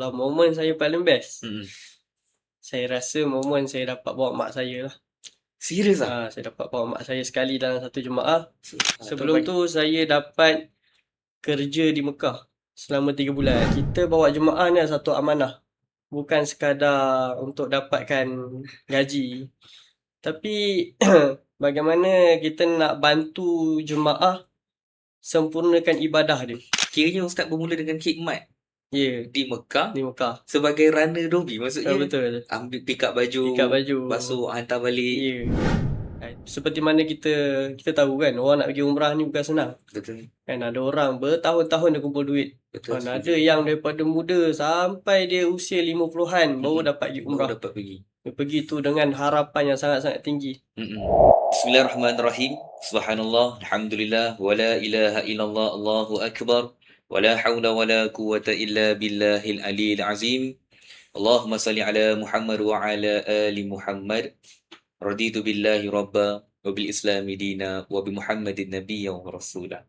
Kalau momen saya paling best, Hmm. saya rasa momen saya dapat bawa mak saya lah. Serius ah? Saya dapat bawa mak saya sekali dalam satu jemaah. Tuan Sebelum tu saya dapat kerja di Mekah selama 3 bulan. Kita bawa jemaah ni satu amanah. Bukan sekadar untuk dapatkan gaji. Tapi bagaimana kita nak bantu jemaah sempurnakan ibadah dia. kiranya Ustaz bermula dengan khidmat Ya, di Mekah di Mekah. sebagai runner dobi. Maksudnya Betul. ambil pick up baju, Ikat baju. basuh, hantar balik. Ya. Seperti mana kita tahu kan, orang nak pergi umrah ni bukan senang. Betul. Kan ada orang bertahun-tahun dia kumpul duit. Betul. Ada setuju. yang daripada muda sampai dia usia 50-an baru dapat pergi Baru umrah. dapat pergi. Dia pergi tu dengan harapan yang sangat-sangat tinggi. Bismillahirrahmanirrahim. Subhanallah, alhamdulillah, wala ilaha illallah, Allahu akbar, wala hawla wala quwwata illa billahil aliyil azim. Allahumma salli ala Muhammad wa ala ali Muhammad. Raditu billahi rabba wa bil islami dina wa bi Muhammadin nabiyya wa rasulah.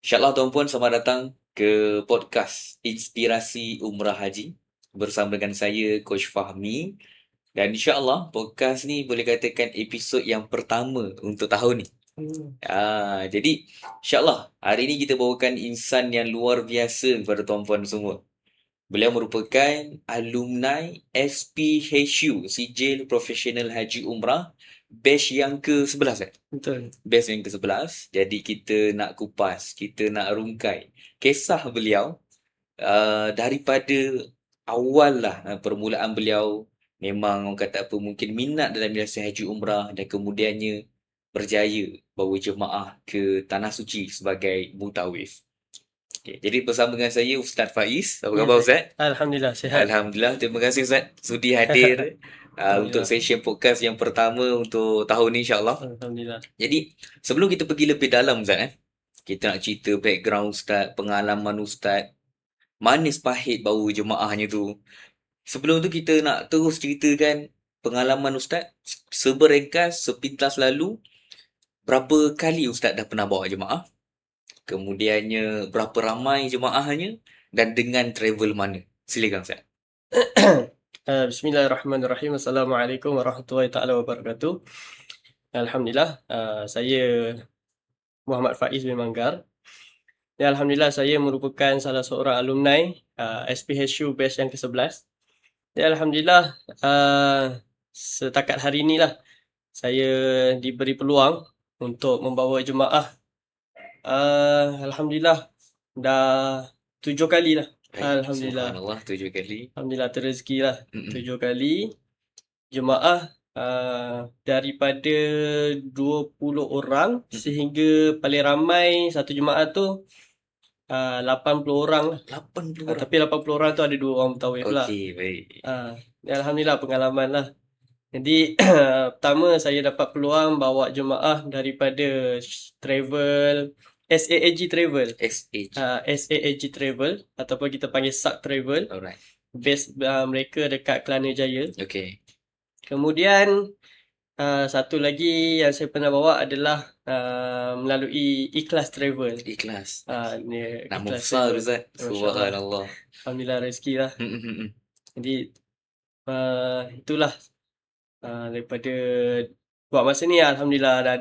InsyaAllah tuan-puan, selamat datang ke podcast Inspirasi Umrah Haji bersama dengan saya Coach Fahmi. Dan insyaAllah podcast ni boleh katakan episod yang pertama untuk tahun ni. Jadi insyaAllah hari ni kita bawakan insan yang luar biasa kepada tuan-puan semua. Beliau merupakan alumni SPHU, Sijil Profesional Haji Umrah, batch yang ke-11 kan? Betul. Batch yang ke-11. Jadi kita nak kupas, kita nak rungkai kisah beliau daripada awal lah permulaan beliau. Memang orang kata apa, mungkin minat dalam biasa haji umrah dan kemudiannya berjaya bawa jemaah ke Tanah Suci sebagai mutawif. Okay, jadi bersama dengan saya Ustaz Faiz. Apa khabar Ustaz? Alhamdulillah, sihat. Alhamdulillah. Terima kasih Ustaz sudi hadir untuk session podcast yang pertama untuk tahun ni insyaAllah. Alhamdulillah. Jadi sebelum kita pergi lebih dalam Ustaz, kita nak cerita background Ustaz, pengalaman Ustaz, manis pahit bawa jemaahnya tu. Sebelum tu kita nak terus ceritakan pengalaman Ustaz seberengkas, sepintas lalu. Berapa kali Ustaz dah pernah bawa jemaah? Kemudiannya berapa ramai jemaahnya dan dengan travel mana? Silakan Ustaz. Bismillahirrahmanirrahim. Assalamualaikum warahmatullahi taala wabarakatuh. Alhamdulillah, saya Muhammad Faiz bin Manggar. Ya, alhamdulillah saya merupakan salah seorang alumni SPHU batch yang ke-11. Ya, alhamdulillah setakat hari inilah saya diberi peluang untuk membawa jemaah. Alhamdulillah dah 7 kali lah. Alhamdulillah. Subhanallah, 7 kali. Alhamdulillah terrezeki lah. 7 kali jemaah daripada 20 orang sehingga paling ramai satu jemaah tu 80 orang lah. 80 orang. Tapi 80 orang tu ada 2 orang mutawif lah. Okey, baik. Alhamdulillah pengalaman lah. Jadi pertama saya dapat peluang bawa jemaah daripada travel SAAG Travel. SAAG Travel ataupun kita panggil SAG Travel. Alright. Base mereka dekat Kelana Jaya. Okey. Kemudian satu lagi yang saya pernah bawa adalah melalui Ikhlas Travel. Ikhlas. Nama besar Ustaz. Subhanallah. Alhamdulillah rezeki lah. Jadi itulah daripada buat masa ni alhamdulillah dah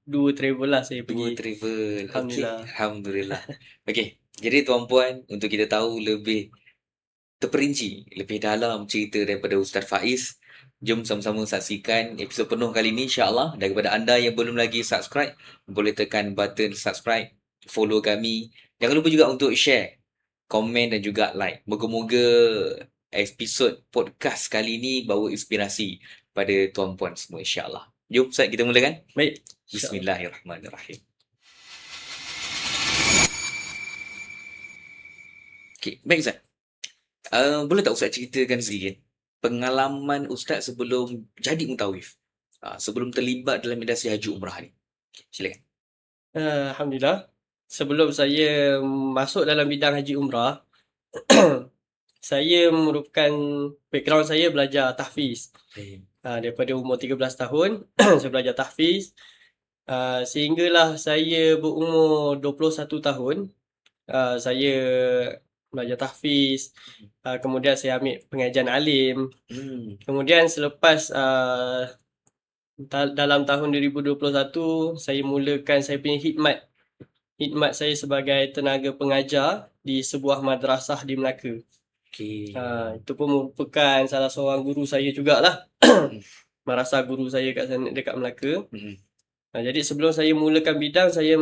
dua travel lah saya pergi. 2 travel. Alhamdulillah. Okay. Alhamdulillah. Okey. Jadi tuan-puan, untuk kita tahu lebih terperinci, lebih dalam cerita daripada Ustaz Faiz, jom sama-sama saksikan episod penuh kali ini insya-Allah. Dan kepada anda yang belum lagi subscribe, boleh tekan button subscribe, follow kami. Jangan lupa juga untuk share, komen dan juga like. Moga-moga episod podcast kali ini bawa inspirasi pada tuan-puan semua insya-Allah. Jom Ustaz kita mulakan. Baik. Bismillahirrahmanirrahim. Okey, baik Ustaz. Boleh tak Ustaz ceritakan sedikit pengalaman Ustaz sebelum jadi mutawif? Sebelum terlibat dalam medasi haji umrah ni. Silakan. Alhamdulillah. Sebelum saya masuk dalam bidang haji umrah, saya merupakan background saya belajar tahfiz. Daripada umur 13 tahun saya belajar tahfiz sehinggalah saya berumur 21 tahun saya belajar tahfiz, kemudian saya ambil pengajian alim. Hmm. Kemudian selepas dalam tahun 2021 saya mulakan saya punya khidmat saya sebagai tenaga pengajar di sebuah madrasah di Melaka. Okey. Itu pun merupakan salah seorang guru saya jugalah. Hmm. Madrasah guru saya kat sana dekat Melaka. Hmm. Jadi sebelum saya mulakan bidang, saya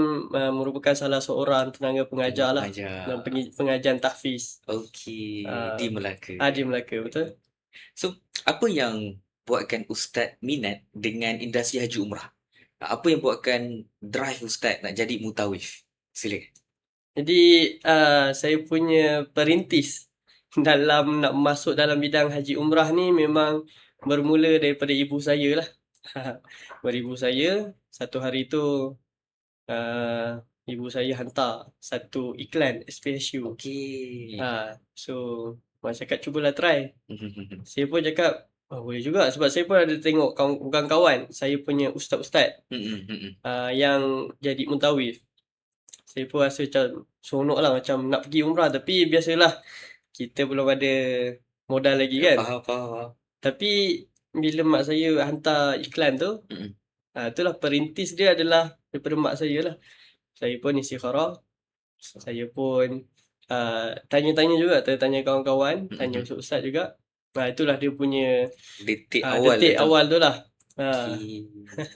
merupakan salah seorang tenaga pengajar lah dalam Pengajar. pengajian tahfiz Okey, di Ah, Melaka. di Melaka, betul. So, apa yang buatkan Ustaz minat dengan industri haji umrah? Apa yang buatkan drive Ustaz nak jadi mutawif? Silakan. Jadi saya punya perintis dalam nak masuk dalam bidang haji umrah ni memang bermula daripada ibu saya lah. Ibu saya, satu hari tu ibu saya hantar satu iklan SPSU. Okey. So mak cakap cubalah try. Saya pun cakap boleh juga sebab saya pun ada tengok bukan kawan, saya punya ustaz-ustaz yang jadi mutawif. Saya pun rasa macam seronok lah, macam nak pergi umrah, tapi biasalah kita belum ada modal lagi kan. Faham. Tapi bila mak saya hantar iklan tu, itulah perintis dia adalah daripada mak saya lah. Saya pun istikharah, saya pun tanya-tanya juga, tanya kawan-kawan, tanya ustaz juga. Itulah dia punya Detik awal detik tu. awal tu lah. Okey.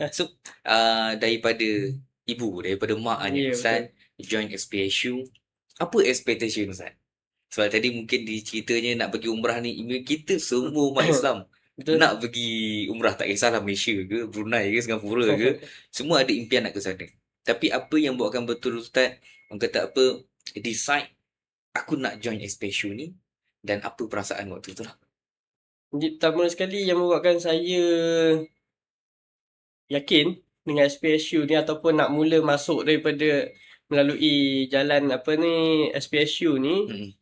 So, daripada mak ni Ya, Ustaz join SPSU, apa expectation Ustaz? Sebab tadi mungkin ceritanya nak pergi umrah ni, kita semua umat Islam betul. nak pergi umrah, tak kisahlah Malaysia ke, Brunei ke, Singapura ke, semua ada impian nak ke sana. Tapi apa yang buatkan betul Ustaz, orang kata apa, decide aku nak join SPSU ni, dan apa perasaan waktu tu lah? Jadi pertama sekali yang membuatkan saya yakin dengan SPSU ni ataupun nak mula masuk daripada melalui jalan SPSU ni,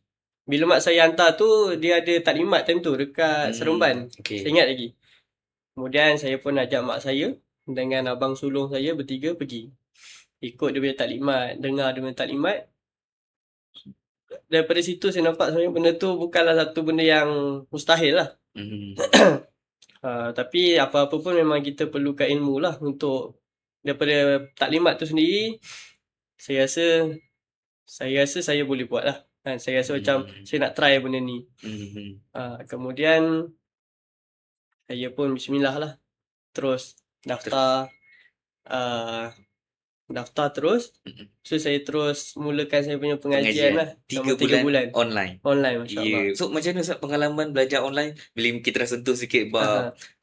bila mak saya hantar tu dia ada taklimat time tu dekat Seremban. Saya ingat lagi. Kemudian saya pun ajak mak saya dengan abang sulung saya bertiga pergi. Ikut dia punya taklimat, dengar dia punya taklimat. Daripada situ saya nampak sebenarnya benda tu bukanlah satu benda yang mustahil lah. Tapi apa-apa pun memang kita perlukan ilmu lah untuk daripada taklimat tu sendiri. Saya rasa saya boleh buat lah. Saya rasa macam saya nak try benda ni. Kemudian saya pun bismillah lah. Terus daftar terus. So saya terus mulakan saya punya pengajian lah. 3 bulan online. Masya Allah. So macam mana Ustaz pengalaman belajar online? Bila kita dah sentuh sikit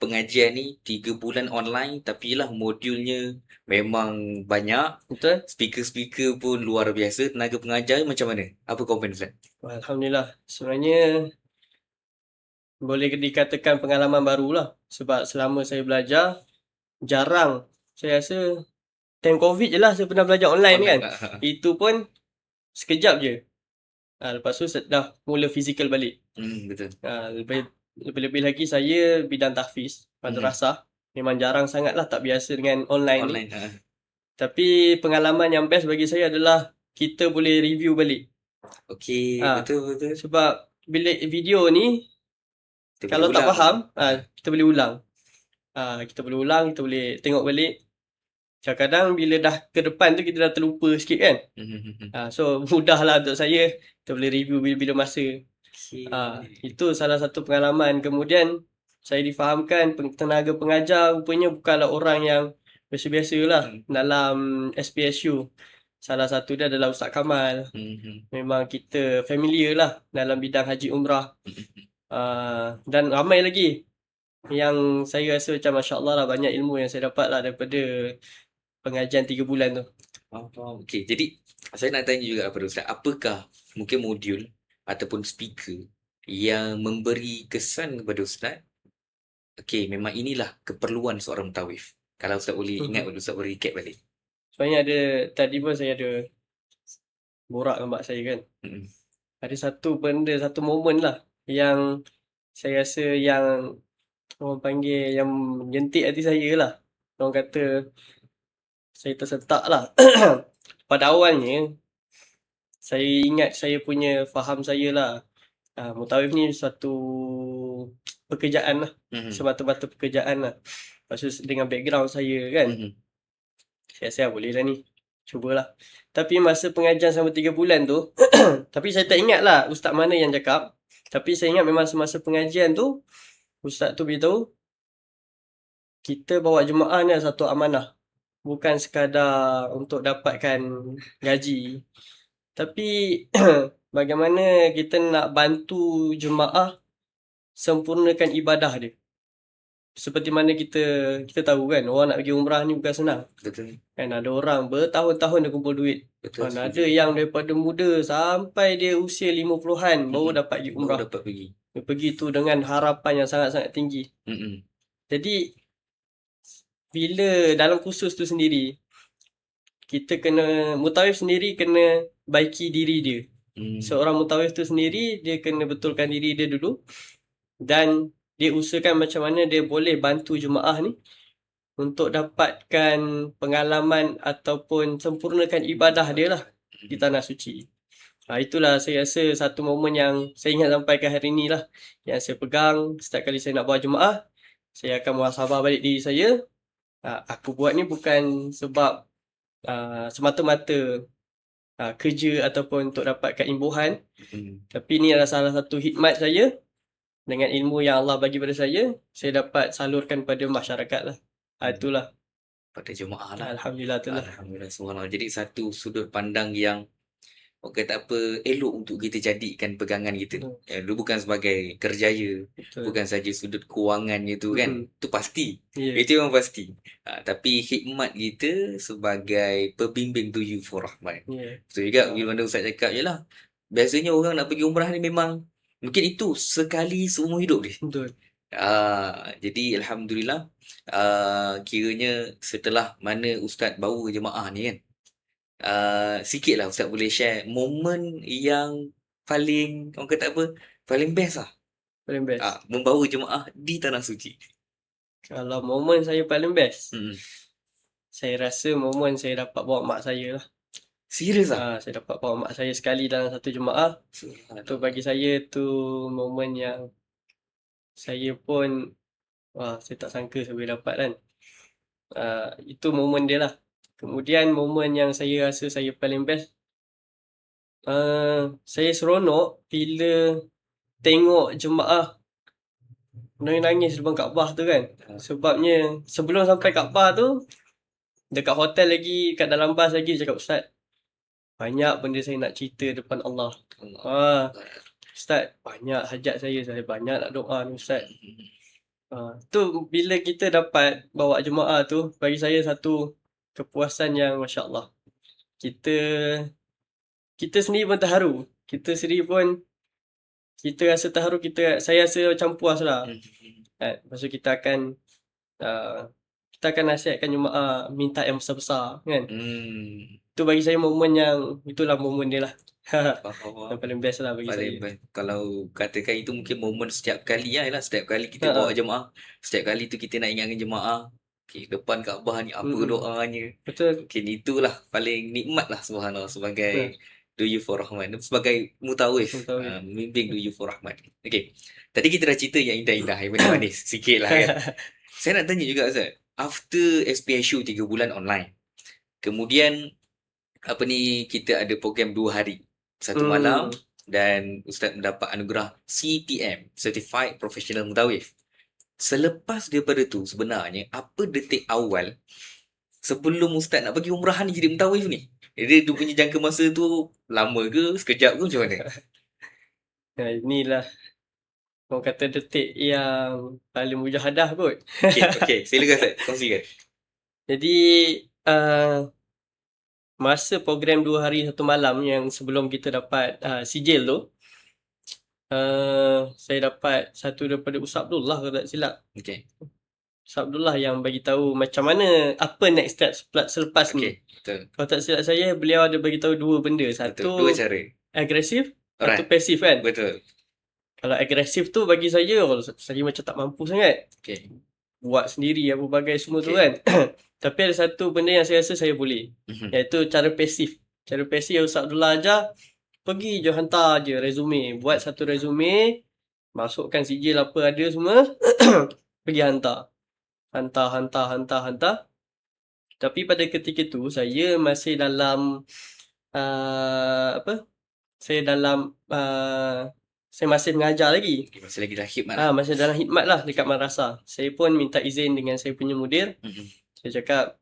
pengajian ni 3 bulan online, tapi lah modulnya memang banyak. Betul. Speaker pun luar biasa. Tenaga pengajar macam mana? Apa komen Ustaz? Alhamdulillah. Sebenarnya boleh dikatakan pengalaman baru lah. Sebab selama saya belajar, jarang. Saya rasa time COVID je lah saya pernah belajar online kan. Itu pun sekejap je. Lepas tu dah mula fizikal balik. Betul. Lebih-lebih lagi saya bidang tahfiz, madrasah. Memang jarang sangat lah, tak biasa dengan online ni. Tapi pengalaman yang best bagi saya adalah kita boleh review balik. Okey, betul. Sebab bila video ni, kalau tak faham, kita boleh ulang. Kita boleh tengok balik. Kadang-kadang bila dah ke depan tu kita dah terlupa sikit kan. So mudahlah untuk saya. Kita boleh review bila-bila masa. Itu salah satu pengalaman. Kemudian saya difahamkan tenaga pengajar rupanya bukanlah orang yang biasa-biasa lah dalam SPSU. Salah satu dia adalah Ustaz Kamal. Memang kita familiar lah dalam bidang haji umrah. Dan ramai lagi yang saya rasa macam Masya Allah lah, banyak ilmu yang saya dapat lah daripada pengajian 3 bulan tu. Okey, jadi saya nak tanya juga kepada Ustaz, apakah mungkin modul ataupun speaker yang memberi kesan kepada Ustaz, okey, memang inilah keperluan seorang mutawif. Kalau Ustaz boleh ingat, Ustaz boleh recap balik. Sebenarnya tadi pun saya ada borak dengan mak saya kan. Ada satu momen lah yang saya rasa yang orang panggil yang menyentik hati saya lah. Orang kata saya tersentak lah. Pada awalnya saya ingat saya punya faham saya lah. Mutawif ni suatu pekerjaan lah. Semata-mata pekerjaan lah. Lepas tu dengan background saya kan. Saya rasa boleh lah ni. Cubalah. Tapi masa pengajian selama 3 bulan tu, tapi saya tak ingat lah ustaz mana yang cakap. Tapi saya ingat memang semasa pengajian tu, ustaz tu beritahu, kita bawa jemaah ni satu amanah. Bukan sekadar untuk dapatkan gaji. Tapi bagaimana kita nak bantu jemaah sempurnakan ibadah dia. Seperti mana kita tahu kan, orang nak pergi umrah ni bukan senang. Betul. Kan ada orang bertahun-tahun dia kumpul duit. Betul. Kan ada yang daripada muda sampai dia usia 50-an baru dapat pergi umrah. Baru dapat pergi. Dia pergi tu dengan harapan yang sangat-sangat tinggi. Jadi bila dalam kursus tu sendiri, kita kena, mutawif sendiri kena baiki diri dia. Seorang mutawif tu sendiri, dia kena betulkan diri dia dulu. Dan dia usahakan macam mana dia boleh bantu jemaah ni untuk dapatkan pengalaman ataupun sempurnakan ibadah dia lah di Tanah Suci. Itulah saya rasa satu momen yang saya ingat sampai ke hari ni lah. Yang saya pegang setiap kali saya nak bawa jemaah, saya akan muhasabah balik diri saya. Aku buat ni bukan sebab semata-mata kerja ataupun untuk dapatkan imbuhan. Tapi ni adalah salah satu hikmat saya. Dengan ilmu yang Allah bagi pada saya dapat salurkan pada masyarakat lah. Itulah. Pada jemaah lah. Alhamdulillah tu lah. Alhamdulillah, subhanallah. Jadi satu sudut pandang yang orang kata apa, elok untuk kita jadikan pegangan kita. Dia bukan sebagai kerjaya, bukan saja sudut kewangannya tu kan. Tu pasti. Itu memang pasti. Tapi hikmat kita sebagai pembimbing to you for rahmat. Betul juga bila mana Ustaz cakap, yalah, biasanya orang nak pergi umrah ni memang mungkin itu sekali seumur hidup dia. Betul. Jadi Alhamdulillah, kiranya setelah mana Ustaz bawa jemaah ni kan, sikit lah Ustaz boleh share momen yang paling, orang kata apa, paling best lah. Paling best. Membawa jemaah di Tanah Suci. Kalau momen saya paling best, saya rasa momen saya dapat bawa mak saya lah. Serius lah? Saya dapat bawa mak saya sekali dalam satu jemaah. Tu bagi saya tu momen yang saya pun, saya tak sangka saya boleh dapat kan. Itu momen dia lah. Kemudian momen yang saya rasa saya paling best, saya seronok bila tengok jemaah nangis-nangis depan Kaabah tu kan. Sebabnya sebelum sampai Kaabah tu, dekat hotel lagi, kat dalam bas lagi, cakap, Ustaz, banyak benda saya nak cerita depan Allah. Ustaz, banyak hajat saya banyak nak doa ni Ustaz. Tu bila kita dapat bawa jemaah tu, bagi saya satu kepuasan yang Masya Allah. Kita sendiri pun terharu. Kita sendiri pun, kita rasa terharu, saya rasa macam puas lah. Lepas tu kita akan nasihatkan jemaah minta yang besar-besar kan. Tu bagi saya momen yang, itulah momen dia lah. Yang paling best lah bagi saya. Kalau katakan itu mungkin momen setiap kali lah. Setiap kali kita bawa jemaah, setiap kali tu kita nak ingatkan jemaah, depan Kaabah ni apa doanya. Betul. Mungkin itulah paling nikmat lah, subhanallah, sebagai do you for rahmat, sebagai mutawif, membimbing do you for rahmat. Okay, tadi kita dah cerita yang indah-indah, yang manis-manis sikit lah kan. Saya nak tanya juga Ustaz, after SPSU 3 bulan online, kemudian kita ada program 2 hari, 1 malam, dan Ustaz mendapat anugerah CPM, Certified Professional Mutawif. Selepas daripada tu, sebenarnya apa detik awal sebelum Ustaz nak pergi umrah ni jadi mutawif ni? Dia punya jangka masa tu lama ke, sekejap ke, macam mana? Inilah orang kata detik yang paling mujahadah kot. Okay, silakan Ustaz, kongsikan. Jadi masa program 2 hari 1 malam yang sebelum kita dapat sijil tu, saya dapat satu daripada Ustaz Abdullah kalau tak silap. Ustaz Abdullah yang bagi tahu macam mana, apa next step selepas ni. Betul. Kalau tak silap saya, beliau ada bagi tahu 2 benda. Satu, 2 cara. Agresif, satu pasif kan. Betul. Kalau agresif tu bagi saya macam tak mampu sangat. Buat sendiri apa bagai semua tu kan. Tapi ada satu benda yang saya rasa saya boleh. Iaitu cara pasif. Cara pasif yang Ustaz Abdullah ajar, pergi je hantar je resume. Buat satu resume, masukkan sijil apa ada semua, pergi hantar. Hantar. Tapi pada ketika tu saya masih dalam apa? Saya dalam saya masih mengajar lagi. Okay, masih lagi dah khidmat lah. Masih dalam khidmat lah dekat madrasah. Saya pun minta izin dengan saya punya mudir. Saya cakap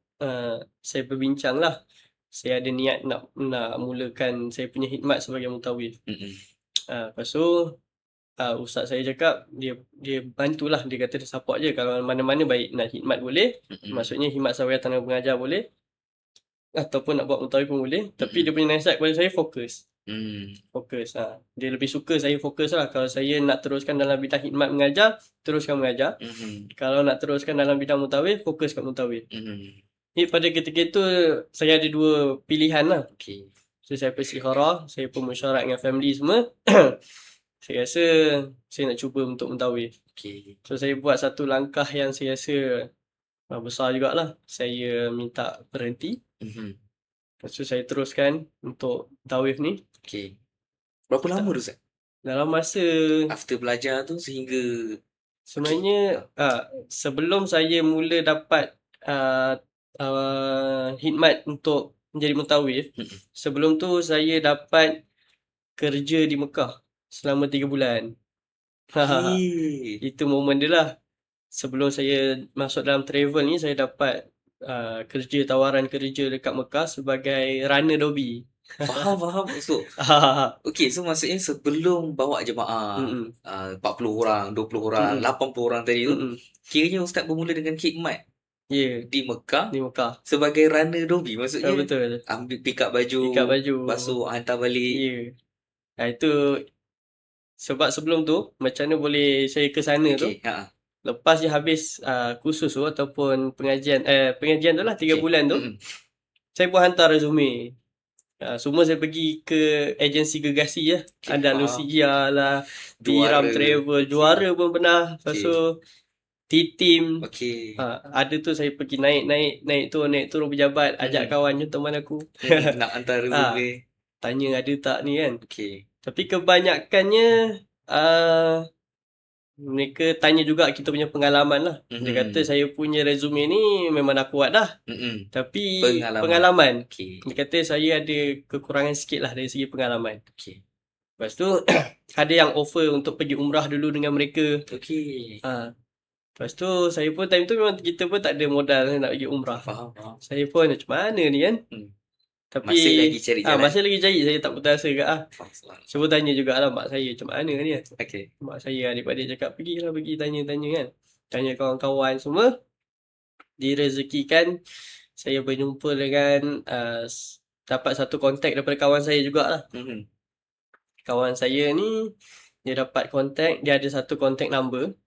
saya berbincang lah. Saya ada niat nak mulakan saya punya khidmat sebagai mutawif. Lepas tu ustaz saya cakap dia bantulah, dia kata dia support je kalau mana-mana, baik nak khidmat boleh, maksudnya khidmat sebagai tenaga pengajar boleh, ataupun nak buat mutawif pun boleh. Tapi dia punya nasihat kepada saya fokus. Dia lebih suka saya fokus lah. Kalau saya nak teruskan dalam bidang khidmat mengajar, teruskan mengajar. Kalau nak teruskan dalam bidang mutawif, fokus kat mutawif. Pada ketika itu saya ada dua pilihan lah. So saya berstikharah, saya pun mesyuarat dengan family semua. Saya rasa saya nak cuba untuk mentawif. So saya buat satu langkah yang saya rasa besar jugalah. Saya minta berhenti. Lepas tu saya teruskan untuk mentawif ni. Berapa lama tu Ustaz? Dalam masa After belajar tu sehingga sebenarnya sebelum saya mula dapat khidmat untuk menjadi mentawif, sebelum tu saya dapat kerja di Mekah selama 3 bulan. Itu momen dia lah. Sebelum saya masuk dalam travel ni, saya dapat tawaran kerja dekat Mekah sebagai runner Dobi. Faham. So, so maksudnya sebelum bawa jemaah 40 orang, 20 orang, 80 orang tadi tu, kiranya Ustaz bermula dengan khidmat di Mekah sebagai runner Dobi. Maksudnya betul. Ambil pick up baju, basuh, hantar balik. Itu sebab sebelum tu macam mana boleh saya ke sana tu, lepas dia habis kursus tu ataupun pengajian tu lah 3 bulan tu, saya pun hantar resume. Semua saya pergi ke agensi gergasi je. Andalusia lah, Tiram Travel, Juara pun pernah. Lepas tu T-Team. Ada tu saya pergi naik turun pejabat, ajak kawan je teman aku. Nak hantar resume. Tanya ada tak ni kan. Tapi kebanyakannya mereka tanya juga kita punya pengalaman lah. Dia kata saya punya resume ni memang dah kuat dah. Tapi pengalaman. Dia kata saya ada kekurangan sikit lah dari segi pengalaman. Lepas tu ada yang offer untuk pergi umrah dulu dengan mereka. Lepas tu saya pun time tu memang kita pun tak ada modal nak pergi umrah. Faham. Saya pun macam mana ni kan. Tapi masih lagi cari jalan. Masih lagi cari. Saya tak putus asa ke Cuba tanya jugalah mak saya macam mana ni kan. Mak saya adik-adik cakap pergi tanya-tanya kan. Tanya kawan-kawan semua. Direzekikan saya berjumpa dengan dapat satu kontak daripada kawan saya jugalah. Kawan saya ni dia dapat kontak, dia ada satu kontak number.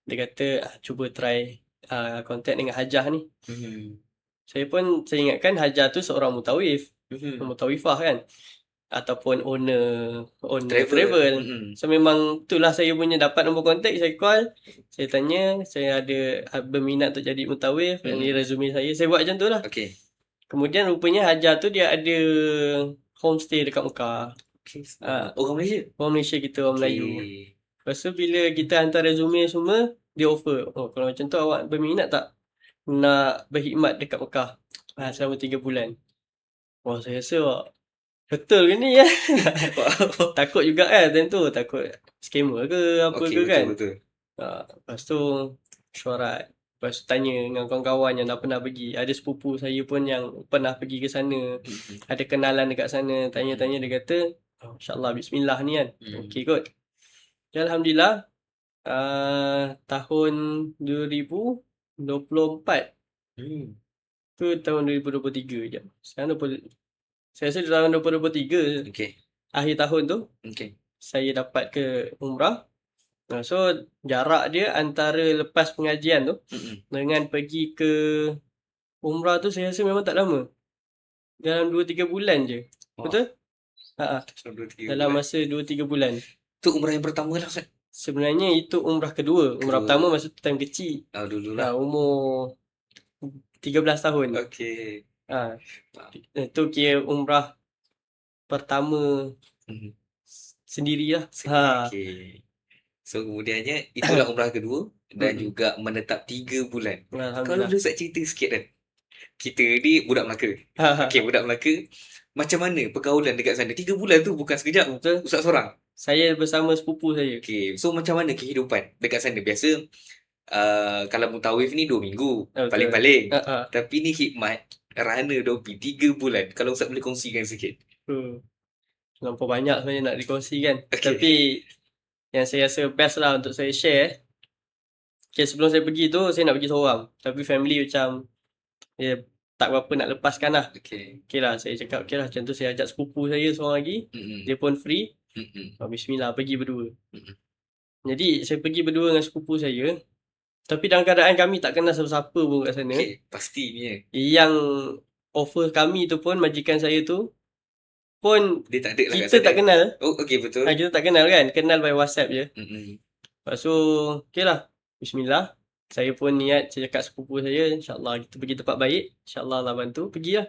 Dia kata cuba try kontak dengan Hajah ni. Saya ingatkan Hajah tu seorang mutawif, mutawifah kan, ataupun owner travel. So memang itulah saya punya dapat nombor kontak, saya call, saya tanya, saya ada berminat untuk jadi mutawif, ni resume saya buat macam tu lah. Kemudian rupanya Hajah tu dia ada homestay dekat Mekah. Orang Malaysia? Orang Malaysia kita, orang Melayu. Lepas tu bila kita hantar resume semua, dia offer, kalau macam tu awak berminat tak nak berkhidmat dekat Mekah selama 3 bulan. Saya rasa betul ke ni ya? Takut juga kan time tu, takut scammer ke apa ke kan. Betul. Lepas tu syuarat, lepas tu tanya dengan kawan-kawan yang dah pernah pergi. Ada sepupu saya pun yang pernah pergi ke sana, ada kenalan dekat sana. Tanya-tanya, dia kata insyaAllah bismillah ni kan. Okey kot. Alhamdulillah tahun 2024 tu tahun 2023 je. Sekarang saya rasa tahun 2023 akhir tahun tu saya dapat ke umrah. So jarak dia antara lepas pengajian tu dengan pergi ke umrah tu saya rasa memang tak lama. Dalam 2-3 bulan je. Betul? Dalam masa 2-3 bulan. Tu umrah yang pertama lah Ustaz? Sebenarnya itu umrah kedua. Umrah pertama masa time kecil. Dululah. Umur 13 tahun. Itu kira umrah pertama Mhm. Sendirilah. Sendiri. Ha. Okey. So kemudiannya itulah umrah kedua dan Mm-mm. juga menetap 3 bulan. Kalau Alhamdulillah. boleh Ustaz cerita sikit kan. Kita ni budak Melaka. Okey, budak Melaka. Macam mana pergaulan dekat sana? 3 bulan tu bukan sekejap. Betul. Ustaz seorang. Saya bersama sepupu saya. Okey, so macam mana kehidupan dekat sana? Biasa kalau mutawif ni 2 minggu Betul. paling-paling. Ha. Tapi ni khidmat Rana Dobi 3 bulan. Kalau Ustaz boleh kongsikan sikit. Terlampau banyak sebenarnya nak dikongsikan. Okey. Tapi yang saya rasa best lah untuk saya share. Okay, sebelum saya pergi tu, saya nak pergi seorang. Tapi family macam, tak berapa nak lepaskan lah. Okey. Okay lah, saya cakap okay lah. Macam tu saya ajak sepupu saya seorang lagi. Mm-mm. Dia pun free. Mm-mm. Bismillah, pergi berdua. Mm-mm. Jadi, saya pergi berdua dengan sepupu saya. Tapi dalam keadaan kami tak kenal siapa-siapa pun kat sana. Okey, pastinya. Yang offer kami tu pun, majikan saya tu, pun Dia tak ada lah kat kita sana. tak kenal. Oh, okey betul. Kita tak kenal kan. Kenal by WhatsApp je. Mm-mm. Lepas tu, okay lah. Bismillah. Saya pun niat, saya cakap sepupu saya, insyaAllah kita pergi tempat baik. InsyaAllah Allah bantu. Pergi lah.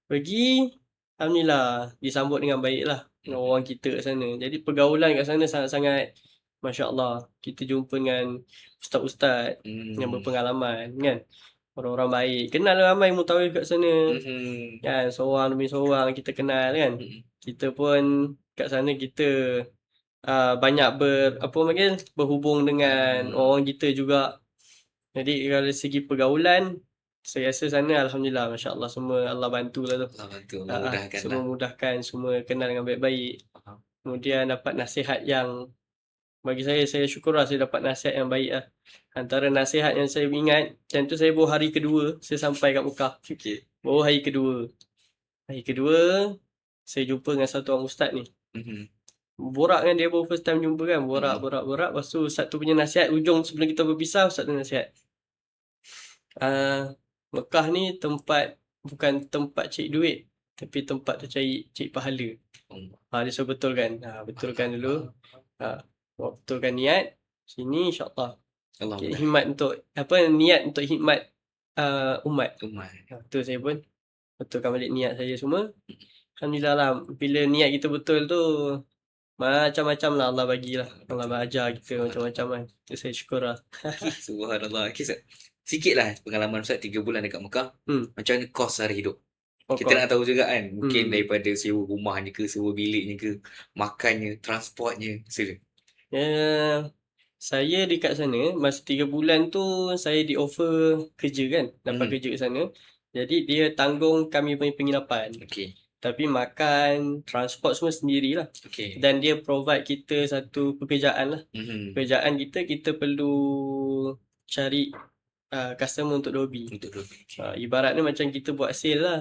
Pergi, Alhamdulillah. Disambut dengan baik lah. Dengan orang kita kat sana. Jadi pergaulan kat sana sangat-sangat, Masya Allah. Kita jumpa dengan ustaz-ustaz yang berpengalaman kan. Orang-orang baik. Kenal ramai mutawif kat sana. Mhm. Kan, seorang demi seorang kita kenal kan. Mhm. Kita pun kat sana kita banyak berhubung dengan orang kita juga. Jadi kalau dari segi pergaulan, saya rasa sana Alhamdulillah, Masya Allah, semua Allah bantu lah tu. Allah bantu, memudahkan Semua lah. mudahkan, semua kenal dengan baik-baik. Faham. Kemudian dapat nasihat yang, bagi saya syukur lah saya dapat nasihat yang baik lah. Antara nasihat yang saya ingat, dan tu saya baru hari kedua, saya sampai kat Mekah. Okey. Baru hari kedua. Hari kedua, saya jumpa dengan satu orang ustaz ni. Mhm. Borak kan dia, baru first time jumpa kan. Borak. Lepas tu ustaz tu punya nasihat, ujung sebelum kita berpisah, ustaz tu nasihat. Mekah ni bukan tempat cari duit, tapi tempat tu cari pahala. Dia suruh betulkan. Betulkan dulu. Betulkan niat. Sini insyaAllah. Okay, hikmat untuk, niat untuk hikmat umat. Tu saya pun betulkan balik niat saya semua. Alhamdulillah lah. Bila niat kita betul tu, macam-macam lah Allah bagilah. Allah ajar kita macam-macam kan. Tu saya syukur lah. Subhanallah. Okay, sikit lah pengalaman Ustaz 3 bulan dekat Mekah. Macam mana kos sehari hidup? Kita nak tahu juga kan. Mungkin daripada sewa rumahnya ke, sewa biliknya ke, makannya, transportnya. Sila. Saya dekat sana, masa 3 bulan tu, saya di offer kerja kan. Dapat kerja kat sana. Jadi dia tanggung kami punya penginapan. Okey. Tapi makan, transport semua sendirilah. Okey. Dan dia provide kita satu pekerjaan lah. Pekerjaan kita perlu cari customer untuk Dobi. Ibaratnya macam kita buat sale lah.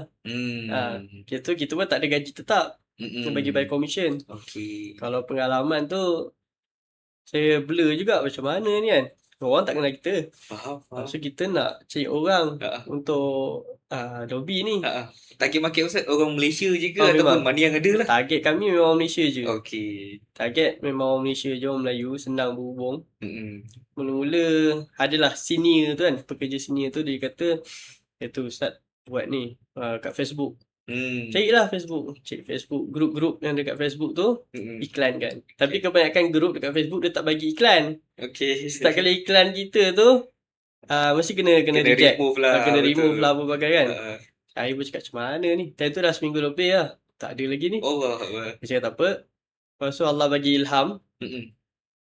Kita pun tak ada gaji tetap. Kita bagi by commission. Kalau pengalaman tu, saya blur juga macam mana ni kan. Orang tak kenal kita. Faham. So kita nak cari orang untuk Dobi ni. Target market Ustaz orang Malaysia je ke ataupun mana yang ada lah? Target kami memang orang Malaysia je. Okey. Target memang orang Malaysia je, orang Melayu, senang berhubung. Mula-mula adalah senior tu kan, pekerja senior tu dia kata, Ustaz buat ni kat Facebook. Carilah Facebook. Cari Facebook, grup-grup yang dekat Facebook tu, iklan kan. Tapi kebanyakan grup dekat Facebook dia tak bagi iklan. Okey. Setiap kali iklan kita tu, mesti kena reject. Kena remove lah apa bagai kan. Saya pun cakap macam mana ni. Time tu dah seminggu lebih lah. Tak ada lagi ni. Allah. Saya cakap tak apa. Lepas tu Allah bagi ilham.